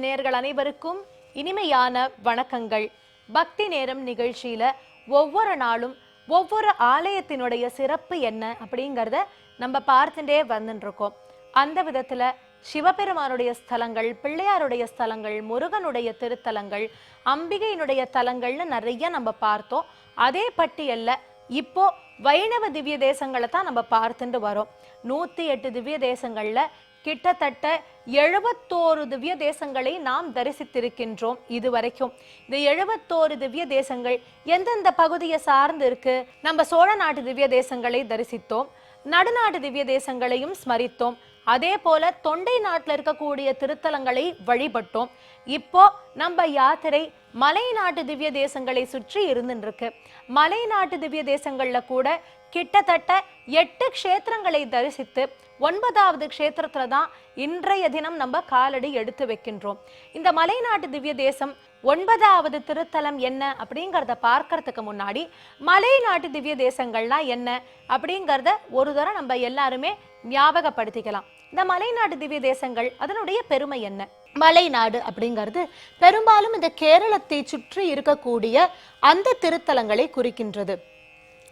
நேயர்கள் அனைவருக்கும் இனிமையான வணக்கங்கள். பக்தி நேரம் நிகழ்ச்சியில ஒவ்வொரு நாளும் ஒவ்வொரு ஆலயத்தினுடைய சிறப்பு என்ன அப்படிங்கறத நம்ம பார்த்துட்டே வந்துட்டு இருக்கோம். அந்த விதத்துல சிவபெருமானுடைய ஸ்தலங்கள், பிள்ளையாருடைய ஸ்தலங்கள், முருகனுடைய திருத்தலங்கள், அம்பிகையினுடைய தலங்கள்னு நிறைய நம்ம பார்த்தோம். அதே பட்டியல்ல இப்போ வைணவ திவ்ய தேசங்களை தான் நம்ம பார்த்துட்டு வரோம். 108 திவ்ய தேசங்கள்ல கிட்டத்தட்ட 71 திவ்ய தேசங்களை நாம் தரிசித்திருக்கின்றோம் இதுவரைக்கும். இந்த 71 திவ்ய தேசங்கள் எந்தெந்த பகுதியை சார்ந்து இருக்கு? நம்ம சோழ நாட்டு திவ்ய தேசங்களை தரிசித்தோம், நடுநாட்டு திவ்ய தேசங்களையும் ஸ்மரித்தோம், அதே போல தொண்டை நாட்டில் இருக்கக்கூடிய திருத்தலங்களை வழிபட்டோம். இப்போ நம்ம யாத்திரை மலை நாட்டு திவ்ய தேசங்களை சுற்றி இருந்துருக்கு. மலை நாட்டு திவ்ய தேசங்கள்ல கூட கிட்டத்தட்ட 8 க்ஷேத்திரங்களை தரிசித்து 9வது க்ஷேத்திரத்துல தான் இன்றைய தினம் நம்ம காலடி எடுத்து வைக்கின்றோம். இந்த மலை நாட்டு திவ்ய தேசம் 9வது திருத்தலம் என்ன அப்படிங்கிறத பார்க்கறதுக்கு முன்னாடி மலை நாட்டு திவ்ய தேசங்கள்னா என்ன அப்படிங்கிறத ஒரு தரம் நம்ம எல்லாருமே ஞாபகப்படுத்திக்கலாம். இந்த மலைநாடு திவ்ய தேசங்கள் அதனுடைய பெருமை என்ன? மலைநாடு அப்படிங்கிறது பெரும்பாலும் இந்த கேரளத்தை சுற்றி இருக்கக்கூடிய அந்த திருத்தலங்களை குறிக்கின்றது.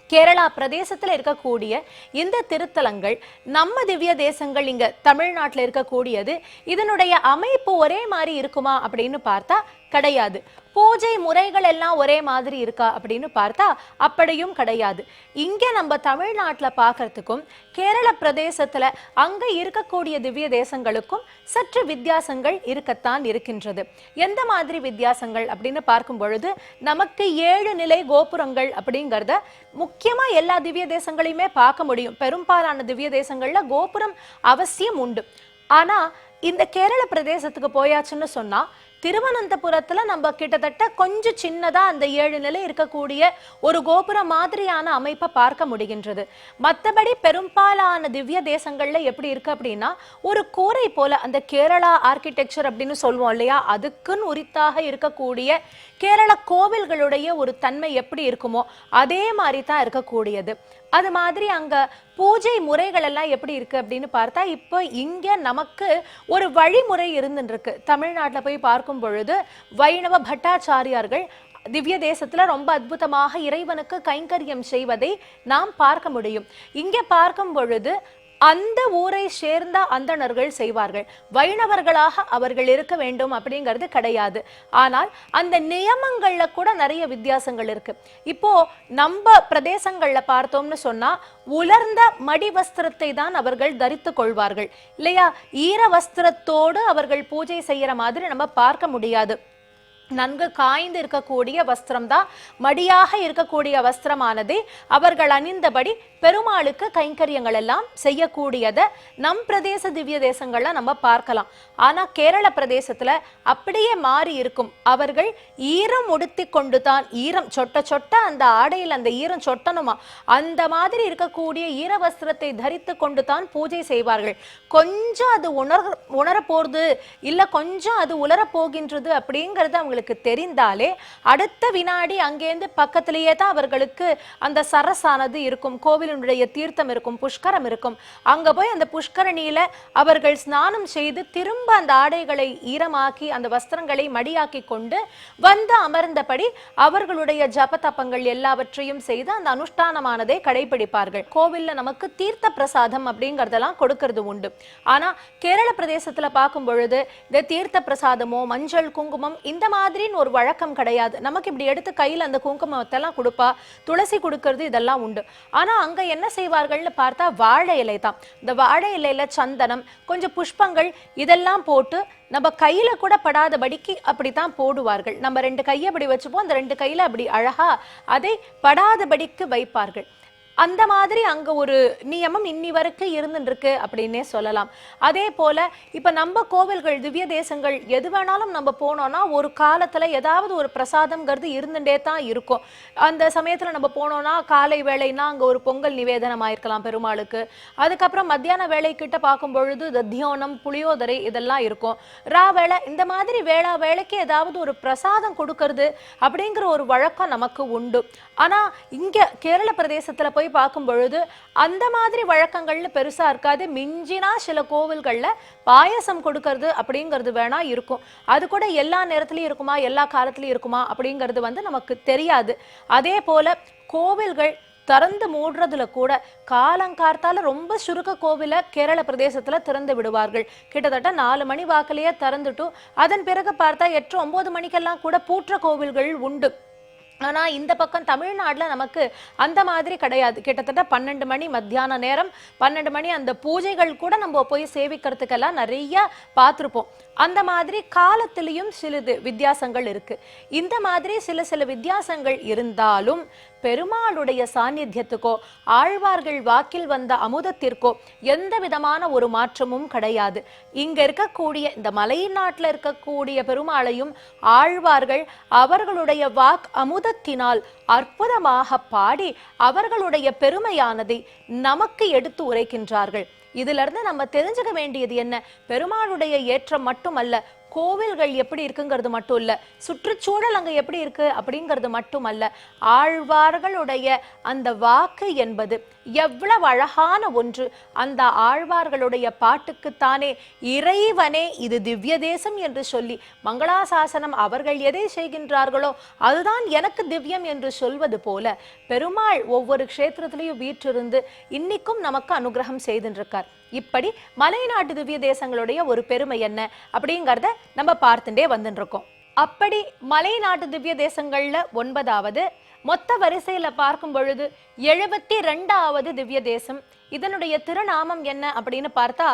கேரளா பிரதேசத்துல இருக்கக்கூடிய இந்த திருத்தலங்கள் நம்ம திவ்ய தேசங்கள் இங்க தமிழ்நாட்டில் இருக்கக்கூடியது. இதனுடைய அமைப்பு ஒரே மாதிரி இருக்குமா அப்படின்னு பார்த்தா கிடையாது. பூஜை முறைகள் எல்லாம் ஒரே மாதிரி இருக்கா அப்படின்னு பார்த்தா அப்படியும் கிடையாது. இங்க நம்ம தமிழ்நாட்டுல பார்க்கறதுக்கும் கேரள பிரதேசத்துல அங்க இருக்கக்கூடிய திவ்ய தேசங்களுக்கும் சற்று வித்தியாசங்கள் இருக்கத்தான் இருக்கின்றது. எந்த மாதிரி வித்தியாசங்கள் அப்படின்னு பார்க்கும் பொழுது நமக்கு 7 நிலை கோபுரங்கள் அப்படிங்கிறத முக்கியமா எல்லா திவ்ய தேசங்களையுமே பார்க்க முடியும். பெரும்பாலான திவ்ய தேசங்கள்ல கோபுரம் அவசியம் உண்டு. ஆனா இந்த கேரள பிரதேசத்துக்கு போயாச்சுன்னு சொன்னா திருவனந்தபுரத்துல நம்ம கிட்டத்தட்ட கொஞ்சம் சின்னதா அந்த 7 நிலை இருக்கக்கூடிய ஒரு கோபுரம் மாதிரியான அமைப்பை பார்க்க முடிகின்றது. மற்றபடி பெரும்பாலான திவ்ய தேசங்கள்ல எப்படி இருக்கு அப்படின்னா ஒரு கூரை போல அந்த கேரளா ஆர்கிடெக்சர் அப்படின்னு சொல்லுவோம் இல்லையா, அதுக்குன்னு உரித்தாக இருக்கக்கூடிய கேரள கோவில்களுடைய ஒரு தன்மை எப்படி இருக்குமோ அதே மாதிரி தான் இருக்கக்கூடியது. அது மாதிரி அங்க பூஜை முறைகள் எல்லாம் எப்படி இருக்கு அப்படின்னு பார்த்தா இப்போ இங்க நமக்கு ஒரு வழிமுறை இருந்துருக்கு. தமிழ்நாட்டுல போய் பார்க்கும் பொழுது வைணவ பட்டாச்சாரியார்கள் திவ்ய தேசத்துல ரொம்ப அற்புதமாக இறைவனுக்கு கைங்கரியம் செய்வதை நாம் பார்க்க முடியும். இங்க பார்க்கும் பொழுது அந்த ஊரை சேர்ந்த அந்தணர்கள் செய்வார்கள். வைணவர்களாக அவர்கள் இருக்க வேண்டும் அப்படிங்கிறது கிடையாது. ஆனால் அந்த நியமங்கள்ல கூட நிறைய வித்தியாசங்கள் இருக்கு. இப்போ நம்ம பிரதேசங்கள்ல பார்த்தோம்னு சொன்னா உலர்ந்த மடி வஸ்திரத்தை தான் அவர்கள் தரித்து கொள்வார்கள் இல்லையா. ஈர வஸ்திரத்தோடு அவர்கள் பூஜை செய்யற மாதிரி நம்ம பார்க்க முடியாது. நன்கு காய்ந்து இருக்கக்கூடிய வஸ்திரம் தான் மடியாக இருக்கக்கூடிய வஸ்திரமானதை அவர்கள் அணிந்தபடி பெருமாளுக்கு கைங்கரியங்கள் எல்லாம் செய்யக்கூடியத நம் பிரதேச திவ்ய தேசங்கள்ல நம்ம பார்க்கலாம். ஆனா கேரள பிரதேசத்துல அப்படியே மாறி இருக்கும். அவர்கள் ஈரம் உடுத்தி கொண்டுதான், ஈரம் சொட்ட சொட்ட அந்த ஆடையில் அந்த ஈரம் சொட்டணுமா அந்த மாதிரி இருக்கக்கூடிய ஈர வஸ்திரத்தை தரித்து கொண்டுதான் பூஜை செய்வார்கள். கொஞ்சம் அது உணர போறது இல்ல கொஞ்சம் அது உலர போகின்றது அப்படிங்கிறது அவங்களுக்கு தெரிந்தாலே அடுத்த வினாடி அங்கேருந்து பக்கத்திலேயே தான் அவர்களுக்கு அந்த சரசானது இருக்கும், கோவிலுடைய தீர்த்தம் இருக்கும், புஷ்கரம் இருக்கும். அங்க போய் அந்த புஷ்கரணியில அவர்கள் ஸ்நானம் செய்து திரும்ப அந்த ஆடைகளை ஈரமாக்கி அந்த வஸ்திரங்களை மடியாக்கி கொண்டு வந்து அமர்ந்தபடி அவர்களுடைய ஜப தப்பங்கள் எல்லாவற்றையும் செய்து அந்த அனுஷ்டானமானதை கடைபிடிப்பார்கள். கோவில்ல நமக்கு தீர்த்த பிரசாதம் அப்படிங்கறதெல்லாம் கொடுக்கறது உண்டு. ஆனா கேரள பிரதேசத்துல பார்க்கும் பொழுது இந்த தீர்த்த பிரசாதமோ மஞ்சள் குங்குமம் இந்த மாதிரி ஒரு வழக்கம் கிடையாது. நமக்கு இப்படி எடுத்து கையில் அந்த குங்குமத்தை எல்லாம் கொடுப்பா, துளசி கொடுக்கறது இதெல்லாம் உண்டு. ஆனா அங்க என்ன செய்வார்கள்னு பார்த்தா வாழை இலை தான். இந்த வாழை இலையில சந்தனம் கொஞ்சம் புஷ்பங்கள் இதெல்லாம் போட்டு நம்ம கையில கூட படாதபடிக்கு அப்படித்தான் போடுவார்கள். நம்ம 2 கையை அப்படி வச்சுப்போம், அந்த 2 கையில அப்படி அழகா அதை படாதபடிக்கு வைப்பார்கள். அந்த மாதிரி அங்க ஒரு நியமம் இன்னி வரைக்கும் இருந்துருக்கு அப்படின்னே சொல்லலாம். அதே போல இப்ப நம்ம கோவில்கள் திவ்ய தேசங்கள் எது வேணாலும் நம்ம போனோம்னா ஒரு காலத்துல ஏதாவது ஒரு பிரசாதம்ங்கிறது இருந்துட்டே தான் இருக்கும். அந்த சமயத்துல நம்ம போனோம்னா காலை வேளைனா அங்க ஒரு பொங்கல் நிவேதனம் ஆயிருக்கலாம் பெருமாளுக்கு. அதுக்கப்புறம் மத்தியான வேலை கிட்ட பார்க்கும் பொழுது தத்தியோனம் புளியோதரை இதெல்லாம் இருக்கும். ரா வேளை இந்த மாதிரி வேளைக்கு ஏதாவது ஒரு பிரசாதம் கொடுக்கறது அப்படிங்கிற ஒரு வழக்கம் நமக்கு உண்டு. ஆனா இங்க கேரள பிரதேசத்துல போய் போய் பார்க்கும் பொழுது அந்த மாதிரி வழக்கங்கள்னு பெருசா இருக்காது. மிஞ்சினா சில கோவில்கள்ல பாயசம் கொடுக்கறது அப்படிங்கிறது வேணா இருக்கும். அது கூட எல்லா நேரத்திலயும் இருக்குமா, எல்லா காலத்திலயும் இருக்குமா அப்படிங்கிறது நமக்கு தெரியாது. அதே போல கோவில்கள் திறந்து மூடுறதுல கூட காலங்கார்த்தால ரொம்ப சுருக்க கோவில கேரள பிரதேசத்துல திறந்து விடுவார்கள். கிட்டத்தட்ட 4 மணி வாக்கிலேயே திறந்துட்டும் அதன் பிறகு பார்த்தா 8, 9 மணிக்கெல்லாம் கூட பூற்ற கோவில்கள் உண்டு. ஆனா இந்த பக்கம் தமிழ்நாட்டுல நமக்கு அந்த மாதிரி கிடையாது. கிட்டத்தட்ட 12 மணி மத்தியான நேரம், 12 மணி அந்த பூஜைகள் கூட நம்ம போய் சேவிக்கிறதுக்கெல்லாம் நிறைய பார்த்துருப்போம். அந்த மாதிரி காலத்திலையும் சிறிது வித்தியாசங்கள் இருக்கு. இந்த மாதிரி சில வித்தியாசங்கள் இருந்தாலும் பெருமாளுடைய சாநித்தியத்துக்கோ ஆழ்வார்கள் வாக்கில் வந்த அமுதத்திற்கோ எந்த விதமான ஒரு மாற்றமும் கிடையாது. இங்க இருக்கக்கூடிய இந்த மலை நாட்டில் இருக்கக்கூடிய பெருமாளையும் ஆழ்வார்கள் அவர்களுடைய வாக் அமுதத்தினால் அற்புதமாக பாடி அவர்களுடைய பெருமையானதை நமக்கு எடுத்து உரைக்கின்றார்கள். இதுல இருந்து நம்ம தெரிஞ்சுக்க வேண்டியது என்ன, பெருமாளுடைய ஏற்றம் மட்டுமல்ல, கோவில்கள் எப்படி இருக்குங்கிறது மட்டும் இல்ல, சுற்றுச்சூழல் அங்க எப்படி இருக்கு அப்படிங்கிறது மட்டுமல்ல, ஆழ்வார்களுடைய அந்த வாக்கு என்பது எவ்வளவு அழகான ஒன்று. அந்த ஆழ்வார்களுடைய பாட்டுக்குத்தானே இறைவனே இது திவ்ய தேசம் என்று சொல்லி மங்களாசாசனம் அவர்கள் எதை செய்கின்றார்களோ அதுதான் எனக்கு திவ்யம் என்று சொல்வது போல பெருமாள் ஒவ்வொரு க்ஷேத்திரத்திலையும் வீற்றிருந்து இன்னைக்கும் நமக்கு அனுகிரகம் செய்துருக்கார். இப்படி மலைநாட்டு திவ்ய தேசங்களுடைய ஒரு பெருமை என்ன அப்படிங்கறத நம்ம பார்த்துட்டே வந்துட்டு இருக்கோம். அப்படி மலைநாட்டு திவ்ய தேசங்கள்ல 9வது, மொத்த வரிசையில பார்க்கும் பொழுது 72வது திவ்ய தேசம். இதனுடைய திருநாமம் என்ன அப்படின்னு பார்த்தா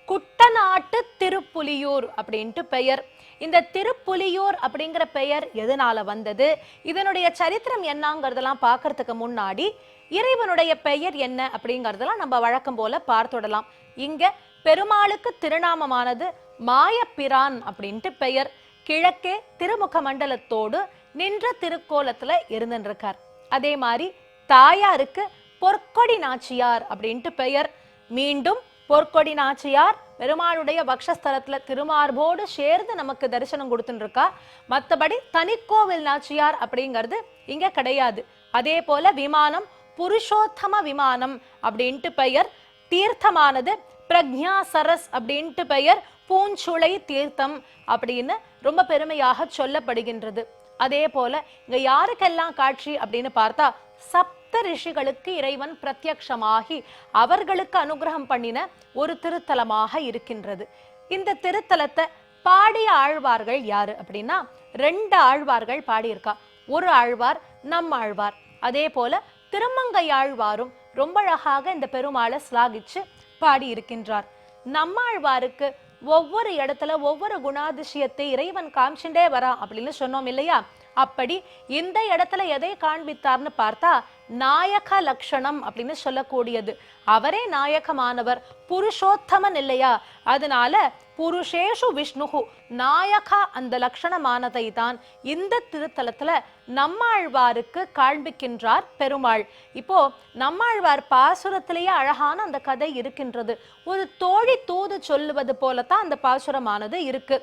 குட்டநாட்டு திருப்புலியூர் அப்படின்ட்டு பெயர். இந்த திருப்புலியூர் அப்படிங்கிற பெயர் எதனால வந்தது, இதனுடைய சரித்திரம் என்னங்கிறதெல்லாம் பார்க்கறதுக்கு முன்னாடி இறைவனுடைய பெயர் என்ன அப்படிங்கறதெல்லாம் நம்ம வழக்கம் போல பார்த்துடலாம். இங்க பெருமாளுக்கு திருநாமமானது மாயப்பிரான் அப்படின்ட்டு பெயர். கிழக்கே திருமுக மண்டலத்தோடு நின்ற திருக்கோலத்துல இருந்துருக்கார். அதே மாதிரி தாயாருக்கு பொற்கொடி நாச்சியார் அப்படின்ட்டு பெயர். மீண்டும் பொற்கொடி நாச்சியார் பெருமாளுடைய வக்ஷஸ்தலத்துல திருமார்போடு சேர்ந்து நமக்கு தரிசனம் கொடுத்துட்டு இருக்கா. மற்றபடி தனிக்கோவில் நாச்சியார் அப்படிங்கிறது இங்க கிடையாது. அதே போல விமானம் புருஷோத்தம விமானம் அப்படின்ட்டு பெயர். தீர்த்தமானது பிரக்ஞா சரஸ் அப்படின்ட்டு பெயர். பூஞ்சுளை தீர்த்தம் அப்படின்னு ரொம்ப பெருமையாக சொல்லப்படுகின்றது. அதே போல இங்க யாருக்கெல்லாம் காட்சி அப்படின்னு பார்த்தா சப்த ரிஷிகளுக்கு இறைவன் பிரத்யக்ஷமாகி அவர்களுக்கு அனுகிரகம் பண்ணின ஒரு திருத்தலமாக இருக்கின்றது. இந்த திருத்தலத்தை பாடிய ஆழ்வார்கள் யாரு அப்படின்னா 2 ஆழ்வார்கள் பாடியிருக்கா. ஒரு ஆழ்வார் நம் ஆழ்வார். அதே போல திருமங்கை ஆழ்வாரும் ரொம்ப அழகாக இந்த பெருமாளை ஸ்லாகிச்சு பாடி இருக்கின்றார். நம்மாழ்வாருக்கு ஒவ்வொரு இடத்துல ஒவ்வொரு குணாதிசயத்தை இறைவன் காமிச்சுட்டே வரா அப்படின்னு சொன்னோம் இல்லையா. அப்படி இந்த இடத்துல எதை காண்பித்தார்னு பார்த்தா நாயக லட்சணம் அப்படின்னு சொல்லக்கூடியது. அவரே நாயகமானவர், புருஷோத்தமன் இல்லையா. அதனால புருஷேஷு விஷ்ணுகு நாயகா அந்த லட்சணமானதை தான் இந்த திருத்தலத்துல நம்மாழ்வாருக்கு காண்பிக்கின்றார் பெருமாள். இப்போ நம்மாழ்வார் பாசுரத்திலேயே அழகான அந்த கதை இருக்கின்றது. ஒரு தோழி தூது சொல்லுவது போலத்தான் அந்த பாசுரமானது இருக்கு.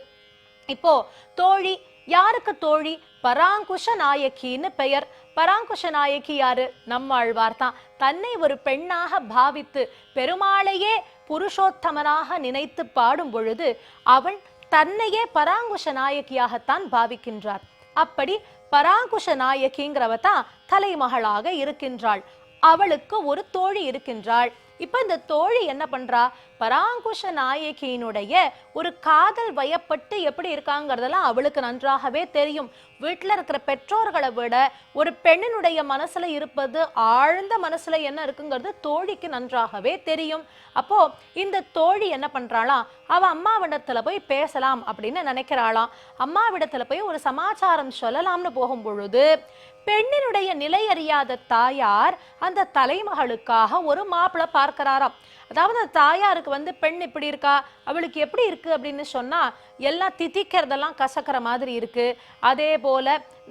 இப்போ தோழி யாருக்கு தோழி, பராங்குஷ நாயகின்னு பெயர். பராங்குஷ நாயகி யாரு, நம்மாழ்வார் தான். தன்னை ஒரு பெண்ணாக பாவித்து பெருமாளையே புருஷோத்தமனாக நினைத்து பாடும் பொழுது அவள் தன்னையே பராங்குஷ நாயகியாகத்தான் பாவிக்கின்றார். அப்படி பராங்குஷ நாயகிங்கிறவ தான் தலைமகளாக இருக்கின்றாள். அவளுக்கு ஒரு தோழி இருக்கின்றாள். இப்ப இந்த தோழி என்ன பண்றா, பராங்குஷ நாயகியினுடைய ஒரு காதல் வயப்பட்டு எப்படி இருக்காங்கிறதெல்லாம் அவளுக்கு நன்றாகவே தெரியும். வீட்டுல இருக்கிற பெற்றோர்களை விட ஒரு பெண்ணினுடைய மனசுல இருப்பது, ஆழ்ந்த மனசுல என்ன இருக்குங்கிறது தோழிக்கு நன்றாகவே தெரியும். அப்போ இந்த தோழி என்ன பண்றாளாம், அவ அம்மாவிடத்துல போய் பேசலாம் அப்படின்னு நினைக்கிறாளாம். அம்மாவிடத்துல போய் ஒரு சமாச்சாரம் சொல்லலாம்னு போகும் பொழுது பெண்ணினுடைய நிலை அறியாத தாயார் அந்த தலைமகளுக்காக ஒரு மாப்பிள்ளை பார்க்கிறாராம். அதாவது தாயாருக்கு பெண் இப்படி இருக்கா, அவளுக்கு எப்படி இருக்கு அப்படின்னு சொன்னா எல்லாம் தித்திக்கிறதெல்லாம் கசக்கிற மாதிரி இருக்கு. அதே போல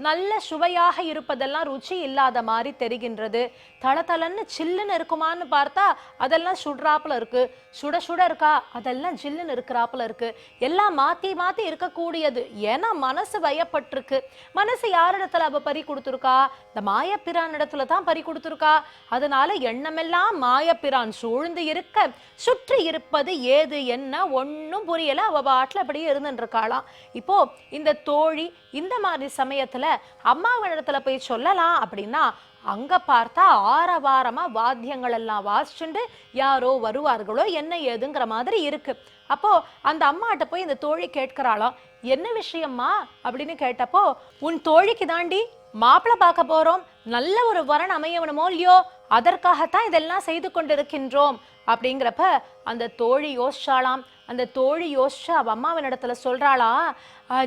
நல்ல சுவையாக இருப்பதெல்லாம் ருச்சி இல்லாத மாதிரி தெரிகின்றது. தளதளன்னு சில்லுன்னு இருக்குமான்னு பார்த்தா அதெல்லாம் சுடுறாப்புல இருக்கு. சுட சுட இருக்கா அதெல்லாம் ஜில்லுன்னு இருக்கிறாப்புல இருக்கு. எல்லாம் மாத்தி மாத்தி இருக்கக்கூடியது. ஏன்னா மனசு வயப்பட்டிருக்கு. மனசு யாரிடத்துல அவ பறி கொடுத்துருக்கா? இந்த மாயப்பிரான் இடத்துல தான் பறி கொடுத்துருக்கா. அதனால எண்ணமெல்லாம் மாயப்பிரான் சூழ்ந்து இருக்க சுற்றி இருப்பது ஏது என்ன ஒன்னும் புரியல. அவ பாட்டுல அப்படியே இருந்துட்டு இருக்காளாம். இப்போ இந்த தோழி இந்த மாதிரி சமயத்துல அம்மாவிடத்துல போய் சொல்லலாம் அப்படின்னா அங்க பார்த்தா ஆரவாரமா வாத்தியங்கள் எல்லாம் வாசிச்சுண்டு யாரோ வருவார்களோ என்ன ஏதுங்கிற மாதிரி இருக்கு. அப்போ அந்த அம்மாட்ட போய் இந்த தோழி கேட்கிறாளாம், என்ன விஷயம்மா அப்படின்னு கேட்டப்போ, உன் தோழிக்கு தாண்டி மாப்பிள்ளை பார்க்க போறோம், நல்ல ஒரு வரன் அமையவனுமோ இல்லையோ, அதற்காகத்தான் இதெல்லாம் செய்து கொண்டிருக்கின்றோம் அப்படிங்கிறப்ப அந்த தோழி யோசிச்சாலாம். அந்த தோழி யோசிச்சு அவ அம்மாவின் இடத்துல சொல்றாளா,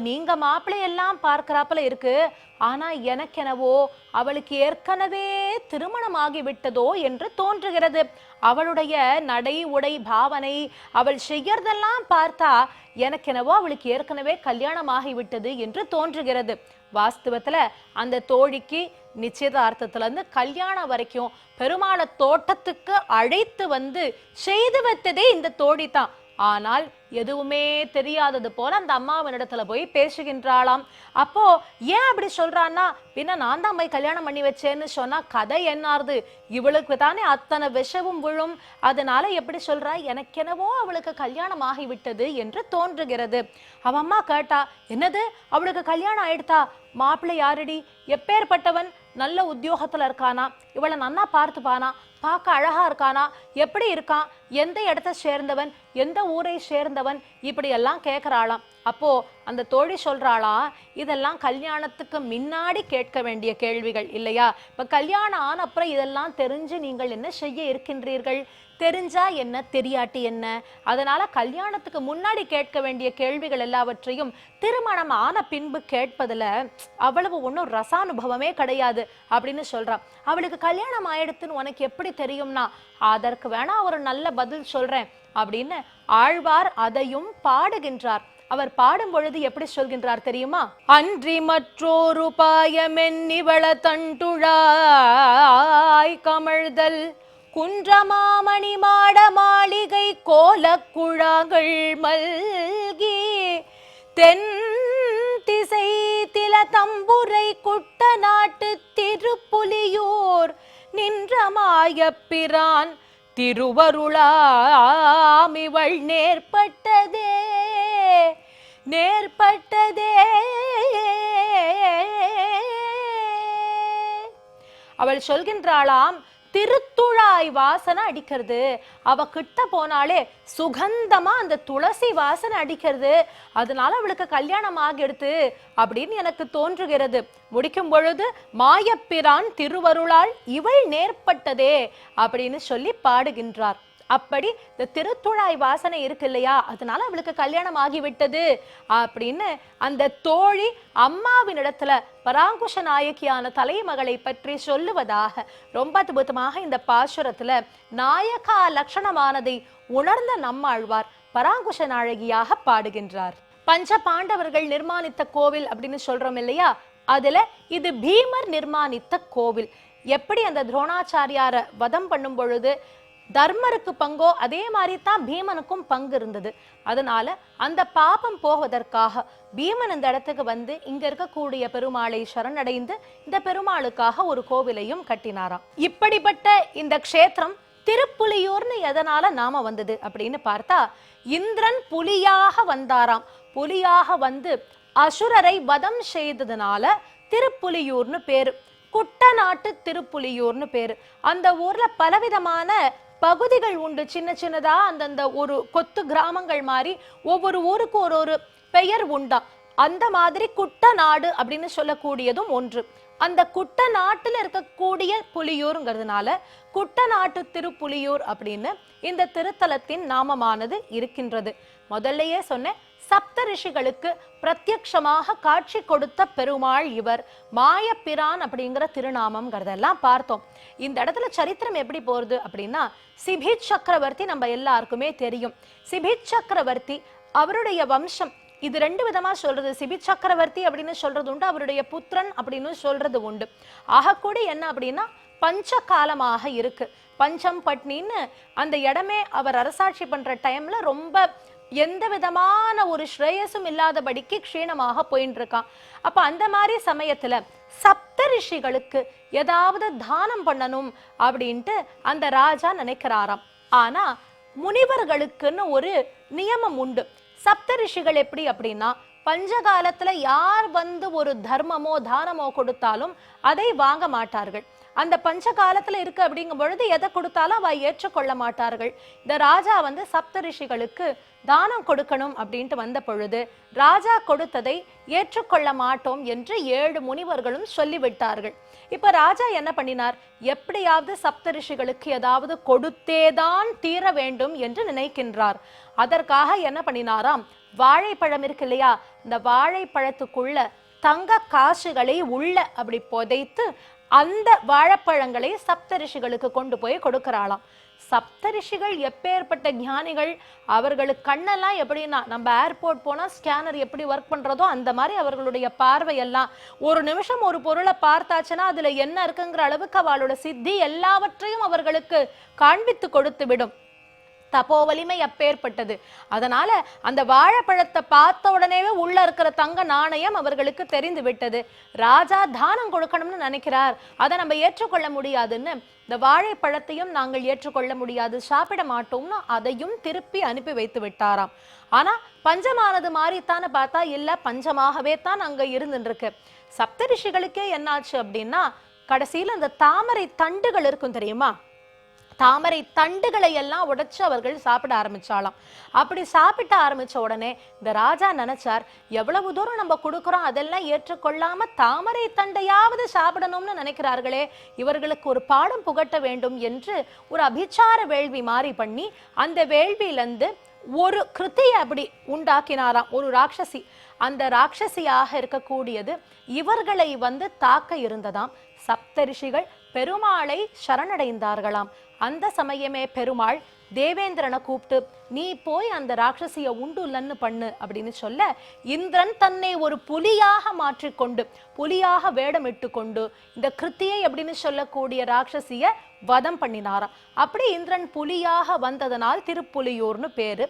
நீங்க மாப்பிள்ளையெல்லாம் பார்க்கிறாப்புல இருக்கு, ஆனா எனக்கெனவோ அவளுக்கு ஏற்கனவே திருமணம் ஆகிவிட்டதோ என்று தோன்றுகிறது. அவளுடைய நடை உடை பாவனை அவள் செய்யறதெல்லாம் பார்த்தா எனக்கெனவோ அவளுக்கு ஏற்கனவே கல்யாணம் ஆகிவிட்டது என்று தோன்றுகிறது. வாஸ்தவத்துல அந்த தோழிக்கு நிச்சயதார்த்தத்துல இருந்து கல்யாணம் வரைக்கும் பெருமாளை தோட்டத்துக்கு அழைத்து வந்து செய்து வைத்ததே இந்த தோழி தான். ஆனால் எதுவுமே தெரியாதது போல அந்த அம்மாவின் இடத்துல போய் பேசுகின்றாளாம். அப்போ ஏன் அப்படி சொல்றான்னா, பின்ன நான் தான் போய் கல்யாணம் பண்ணி வச்சேன்னு சொன்னா கதை என்னாருது, இவளுக்கு தானே அத்தனை விஷமும் விழும், அதனால எப்படி சொல்றா, எனக்கெனவோ அவளுக்கு கல்யாணம் ஆகிவிட்டது என்று தோன்றுகிறது. அவ அம்மா கேட்டா, என்னது அவளுக்கு கல்யாணம் ஆயிடுதா? மாப்பிள்ளை யாரடி, எப்பேற்பட்டவன், நல்ல உத்தியோகத்துல இருக்கானா, இவளை நன்னா பார்த்துப்பானா, பார்க்க அழகா இருக்கானா, எப்படி இருக்கான், எந்த இடத்தை சேர்ந்தவன், எந்த ஊரை சேர்ந்தவன், இப்படி எல்லாம் கேட்கிறாளாம். அப்போ அந்த தோழி சொல்றாளா, இதெல்லாம் கல்யாணத்துக்கு முன்னாடி கேட்க வேண்டிய கேள்விகள் இல்லையா? இப்ப கல்யாணம் ஆன அப்புறம் இதெல்லாம் தெரிஞ்சு நீங்கள் என்ன செய்ய இருக்கின்றீர்கள்? தெரிஞ்சா என்ன, தெரியாட்டி என்ன? அதனால கல்யாணத்துக்கு முன்னாடி கேட்க வேண்டிய கேள்விகள் எல்லாவற்றையும் திருமணம் ஆன பின்பு கேட்பதுல அவ்வளவு ஒன்றும் ரசானுபவமே கிடையாது அப்படின்னு சொல்றான். அவளுக்கு கல்யாணம் ஆயிடுத்துன்னு உனக்கு எப்படி தெரியும்னா, அதற்கு வேணா ஒரு நல்ல பதில் சொல்றேன் அப்படின்னு ஆழ்வார் அதையும் பாடுகின்றார். அவர் பாடும் பொழுது எப்படி சொல்கின்றார் தெரியுமா? அன்றி மற்றொரு பாயமென்னிவள தண்டுழாய் கமழ்தல் குன்றமாமணி மாட மாளிகை கோலக்குழாங்கள் மல்கி தென் திசை தில தம்புரை குட்ட நாட்டு திருப்புலியூர் நின்ற மாயப்பிரான் திருவருளாம் இவள் நேர்பட்டதே நேர்பட்டதே. அவள் சொல்கின்றாளாம், திருத்துழாய் வாசனை அடிக்கிறது, அவ கிட்ட போனாலே சுகந்தமா அந்த துளசி வாசனை அடிக்கிறது, அதனால அவளுக்கு கல்யாணம் ஆகிடுது அப்படின்னு எனக்கு தோன்றுகிறது. முடிக்கும் பொழுது மாயப்பிரான் திருவருளால் இவள் நேர்பட்டதே அப்படின்னு சொல்லி பாடுகின்றார். அப்படி இந்த திருத்துழாய் வாசனை இருக்கு இல்லையா, அதனால அவளுக்கு கல்யாணம் ஆகிவிட்டது அப்படின்னு அந்த தோழி அம்மாவின் இடத்துல பராங்குஷ நாயகியான தலைமகளை பற்றி சொல்லுவதாக ரொம்ப அற்புதமாக இந்த பாசுரத்துல நாயகா லட்சணமானதை உணர்ந்த நம்மாழ்வார் பராங்குஷ நாயகியாக பாடுகின்றார். பஞ்ச பாண்டவர்கள் நிர்மாணித்த கோவில் அப்படின்னு சொல்றோம் இல்லையா, அதுல இது பீமர் நிர்மாணித்த கோவில். எப்படி அந்த துரோணாச்சாரியார வதம் பண்ணும் பொழுது தர்மருக்கு பங்கோ அதே மாதிரி தான் பீமனுக்கும் பங்கு இருந்தது. அதனால அந்த பாபம் போவதற்காக பீமன் இந்த இடத்துக்கு வந்து இங்க இருக்கக்கூடிய பெருமாளை சரணடைந்து இந்த பெருமாளுக்காக ஒரு கோவிலையும் கட்டினாராம். இப்படிப்பட்ட இந்த க்ஷேத்திரம் திருப்புலியூர்னு எதனால நாம வந்தது அப்படின்னு பார்த்தா, இந்திரன் புலியாக வந்தாராம். புலியாக வந்து அசுரரை வதம் செய்ததுனால திருப்புலியூர்னு பேரு. குட்டநாட்டு திருப்புலியூர்னு பேரு. அந்த ஊர்ல பலவிதமான பகுதிகள் உண்டு, சின்ன சின்னதா அந்தந்த ஒரு கொத்து கிராமங்கள் மாதிரி ஒவ்வொரு ஊருக்கு ஒரு ஒரு பெயர் உண்டா. அந்த மாதிரி குட்டநாடு அப்படின்னு சொல்லக்கூடியதும் ஒன்று. அந்த குட்டநாட்டுல இருக்கக்கூடிய புலியூருங்கிறதுனால குட்டநாட்டு திருப்புலியூர் அப்படின்னு இந்த திருத்தலத்தின் நாமமானது இருக்கின்றது. முதல்லயே சொன்னேன், சப்த ரிஷிகளுக்கு பிரத்யக்ஷமாக காட்சி கொடுத்த பெருமாள் இவர். மாயப்பிரான் அப்படிங்கிற திருநாமம்ங்கிறதெல்லாம் பார்த்தோம். இந்த இடத்துல சரித்திரம் எப்படி போறது அப்படின்னா, சிபித் சக்கரவர்த்தி நம்ம எல்லாருக்குமே தெரியும். சிபித் சக்கரவர்த்தி அவருடைய வம்சம் இது ரெண்டு விதமா சொல்றது. சிபி சக்கரவர்த்தி அப்படின்னு சொல்றது உண்டு, அவருடைய புத்திரன் அப்படின்னு சொல்றது உண்டு. ஆகக்கூடி என்ன அப்படின்னா பஞ்ச காலமாக இருக்கு. பஞ்சம் பட்னின்னு அந்த இடமே அவர் அரசாட்சி பண்ற டைம்ல ரொம்ப எந்த விதமான ஒரு ஸ்ரேயஸும் இல்லாதபடிக்கு க்ஷீணமாக போயின்னு இருக்கான். அப்ப அந்த மாதிரி சமயத்துல சப்த ரிஷிகளுக்கு ஏதாவது தானம் பண்ணணும் அப்படின்ட்டு அந்த ராஜா நினைக்கிறாராம். ஆனா முனிவர்களுக்குன்னு ஒரு நியமம் உண்டு. சப்த ரிஷிகள் எப்படி அப்படின்னா பஞ்சகாலத்துல யார் வந்து ஒரு தர்மமோ தானமோ கொடுத்தாலும் அதை வாங்க மாட்டார்கள். அந்த பஞ்ச காலத்துல இருக்கு அப்படிங்கும் பொழுது எதை கொடுத்தாலும் அவ ஏற்றுக்கொள்ள மாட்டார்கள். இந்த ராஜா வந்து சப்த ரிஷிகளுக்கு தானம் கொடுக்கணும் அப்படின்ட்டு வந்த பொழுது ராஜா கொடுத்ததை ஏற்றுக்கொள்ள மாட்டோம் என்று 7 முனிவர்களும் சொல்லிவிட்டார்கள். இப்ப ராஜா என்ன பண்ணினார், எப்படியாவது சப்த ரிஷிகளுக்கு ஏதாவது கொடுத்தேதான் தீர வேண்டும் என்று நினைக்கின்றார். அதற்காக என்ன பண்ணினாராம், வாழைப்பழம் இருக்கு இல்லையா, இந்த வாழைப்பழத்துக்குள்ள தங்க காசுகளை உள்ள அப்படி புதைத்து அந்த வாழைப்பழங்களை சப்த ரிஷிகளுக்கு கொண்டு போய் கொடுக்கிறாளாம். சப்த ரிஷிகள் எப்பேற்பட்ட ஞானிகள், அவர்களுக்கு கண்ணெல்லாம் எப்படின்னா நம்ம ஏர்போர்ட் போனா ஸ்கேனர் எப்படி ஒர்க் பண்றதோ அந்த மாதிரி அவர்களுடைய பார்வையெல்லாம் ஒரு நிமிஷம் ஒரு பொருளை பார்த்தாச்சுன்னா அதுல என்ன இருக்குங்கிற அளவுக்கு அவளோட சித்தி எல்லாவற்றையும் அவர்களுக்கு காண்பித்து கொடுத்து விடும். தப்போ வலிமை அப்பேற்பட்டது. அதனால அந்த வாழைப்பழத்தை பார்த்த உடனேவே உள்ள இருக்கிற தங்க நாணயம் அவர்களுக்கு தெரிந்து விட்டது. ராஜா தானம் கொடுக்கணும்னு நினைக்கிறார், அதை நம்ம ஏற்றுக்கொள்ள முடியாதுன்னு இந்த வாழைப்பழத்தையும் நாங்கள் ஏற்றுக்கொள்ள முடியாது, சாப்பிட மாட்டோம்னு அதையும் திருப்பி அனுப்பி வைத்து விட்டாராம். ஆனா பஞ்சமானது மாறித்தான்னு பார்த்தா இல்ல, பஞ்சமாகவே தான் அங்க இருந்துருக்கு. சப்த ரிஷிகளுக்கே என்னாச்சு அப்படின்னா கடைசியில அந்த தாமரை தண்டுகள் இருக்கும் தெரியுமா, தாமரை தண்டுகளை எல்லாம் உடைச்சு அவர்கள் சாப்பிட ஆரம்பிச்சாலாம். அப்படி சாப்பிட்ட ஆரம்பிச்ச உடனே இந்த ராஜா நினைச்சார், எவ்வளவு தூரம் நம்ம கொடுக்குறோம் அதெல்லாம் ஏற்றுக்கொள்ளாம தாமரை தண்டையாவது சாப்பிடணும்னு நினைக்கிறார்களே, இவர்களுக்கு ஒரு பாடம் புகட்ட வேண்டும் என்று ஒரு அபிச்சார வேள்வி மாறி பண்ணி அந்த வேள்வியிலிருந்து ஒரு கிருத்தியை அப்படி உண்டாக்கினாராம், ஒரு ராட்சசி. அந்த ராட்சசியாக இருக்கக்கூடியது இவர்களை வந்து தாக்க இருந்ததாம். சப்த ரிஷிகள் பெருமாளை சரணடைந்தார்களாம். அந்த சமயமே பெருமாள் தேவேந்திரனை கூப்பிட்டு நீ போய் அந்த ராட்சசிய உண்டுலன்னு பண்ணு அப்படின்னு சொல்ல, இந்திரன் தன்னை ஒரு புலியாக மாற்றிக்கொண்டு புலியாக வேடமிட்டு கொண்டு இந்த கிருத்தியை அப்படின்னு சொல்லக்கூடிய ராட்சசிய வதம் பண்ணினாராம். அப்படி இந்திரன் புலியாக வந்ததனால் திருப்புலியூர்னு பேரு.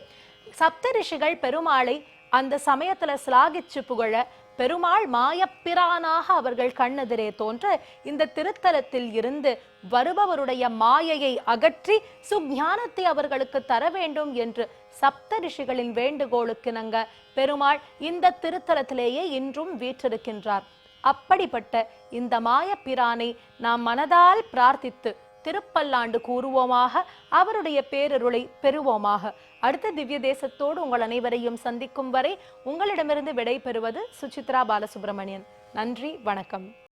சப்த ரிஷிகள் பெருமாளை அந்த சமயத்துல சிலாகிச்சு புகழ பெருமாள் மாயப்பிரானாக அவர்கள் கண்ணெதிரே தோன்ற இந்த திருத்தலத்தில் இருந்து வருபவருடைய மாயையை அகற்றி சுஞானத்தை அவர்களுக்கு தர வேண்டும் என்று சப்த ரிஷிகளின் வேண்டுகோளுக்கு இணங்க பெருமாள் இந்த திருத்தலத்திலேயே இன்றும் வீற்றிருக்கின்றார். அப்படிப்பட்ட இந்த மாயப்பிரானை நாம் மனதால் பிரார்த்தித்து திருப்பல்லாண்டு கூறுவோமாக, அவருடைய பேரருளை பெறுவோமாக. அடுத்த திவ்ய தேசத்தோடு உங்கள் அனைவரையும் சந்திக்கும் வரை உங்களிடமிருந்து விடை பெறுவது சுசித்ரா பாலசுப்ரமணியன். நன்றி, வணக்கம்.